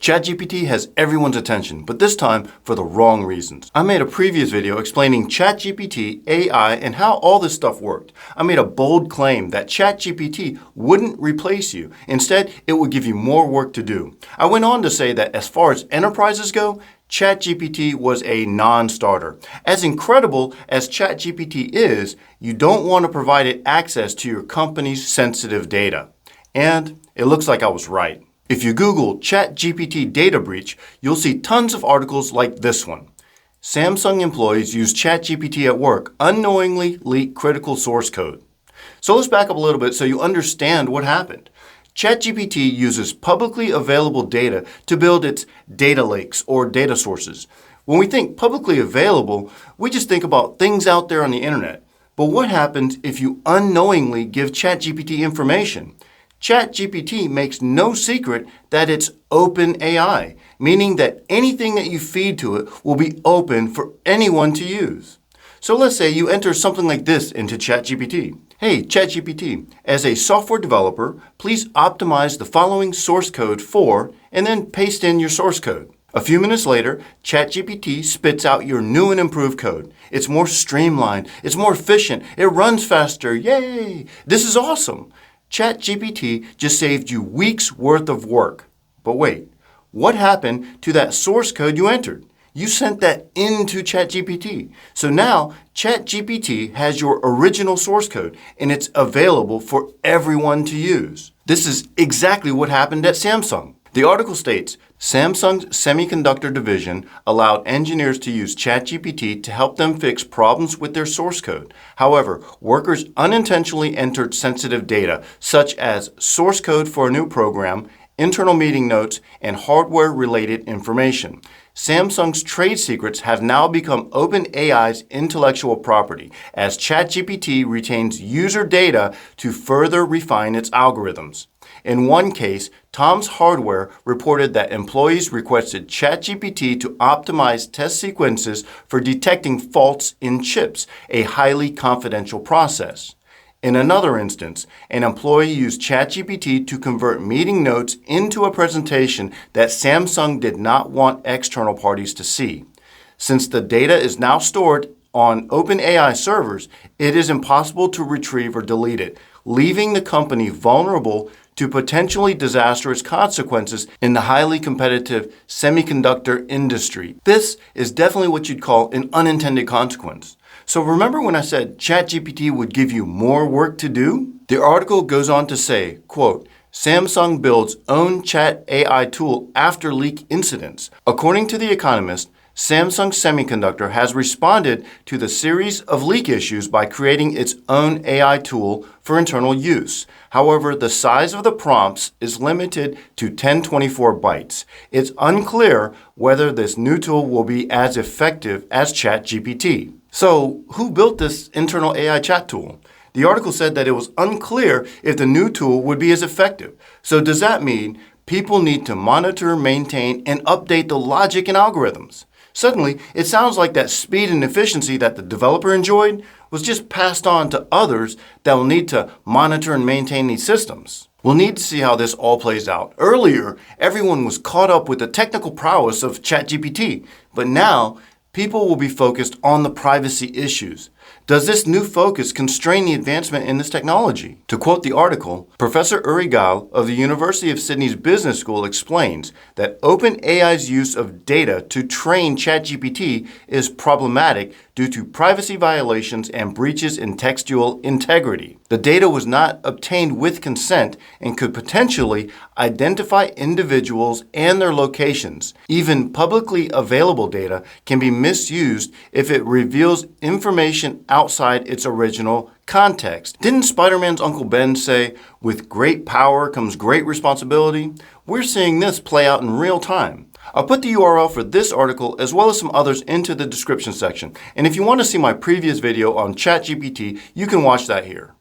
ChatGPT has everyone's attention, but this time for the wrong reasons. I made a previous video explaining ChatGPT, AI, and how all this stuff worked. I made a bold claim that ChatGPT wouldn't replace you. Instead, it would give you more work to do. I went on to say that as far as enterprises go, ChatGPT was a non-starter. As incredible as ChatGPT is, you don't want to provide it access to your company's sensitive data. And it looks like I was right. If you Google ChatGPT data breach, you'll see tons of articles like this one. Samsung employees use ChatGPT at work, unknowingly leak critical source code. So let's back up a little bit so you understand what happened. ChatGPT uses publicly available data to build its data lakes or data sources. When we think publicly available, we just think about things out there on the internet. But what happens if you unknowingly give ChatGPT information? ChatGPT makes no secret that it's open AI, meaning that anything that you feed to it will be open for anyone to use. So let's say you enter something like this into ChatGPT. Hey, ChatGPT, as a software developer, please optimize the following source code for, and then paste in your source code. A few minutes later, ChatGPT spits out your new and improved code. It's more streamlined, it's more efficient, it runs faster, yay! This is awesome! ChatGPT just saved you weeks worth of work. But wait, what happened to that source code you entered? You sent that into ChatGPT. So now ChatGPT has your original source code and it's available for everyone to use. This is exactly what happened at Samsung. The article states, Samsung's semiconductor division allowed engineers to use ChatGPT to help them fix problems with their source code. However, workers unintentionally entered sensitive data, such as source code for a new program, internal meeting notes, and hardware-related information. Samsung's trade secrets have now become OpenAI's intellectual property, as ChatGPT retains user data to further refine its algorithms. In one case, Tom's Hardware reported that employees requested ChatGPT to optimize test sequences for detecting faults in chips, a highly confidential process. In another instance, an employee used ChatGPT to convert meeting notes into a presentation that Samsung did not want external parties to see. Since the data is now stored on OpenAI servers, it is impossible to retrieve or delete it, leaving the company vulnerable to potentially disastrous consequences in the highly competitive semiconductor industry. This is definitely what you'd call an unintended consequence. So remember when I said ChatGPT would give you more work to do? The article goes on to say, quote, Samsung builds own chat AI tool after leak incidents. According to The Economist, Samsung Semiconductor has responded to the series of leak issues by creating its own AI tool for internal use. However, the size of the prompts is limited to 1024 bytes. It's unclear whether this new tool will be as effective as ChatGPT. So, who built this internal AI chat tool? The article said that it was unclear if the new tool would be as effective. So does that mean people need to monitor, maintain, and update the logic and algorithms? Suddenly, it sounds like that speed and efficiency that the developer enjoyed was just passed on to others that will need to monitor and maintain these systems. We'll need to see how this all plays out. Earlier, everyone was caught up with the technical prowess of ChatGPT, but now people will be focused on the privacy issues. Does this new focus constrain the advancement in this technology? To quote the article, Professor Uri Gal of the University of Sydney's Business School explains that OpenAI's use of data to train ChatGPT is problematic due to privacy violations and breaches in textual integrity. The data was not obtained with consent and could potentially identify individuals and their locations. Even publicly available data can be misused if it reveals information outside its original context. Didn't Spider-Man's Uncle Ben say, with great power comes great responsibility? We're seeing this play out in real time. I'll put the URL for this article as well as some others into the description section. And if you want to see my previous video on ChatGPT, you can watch that here.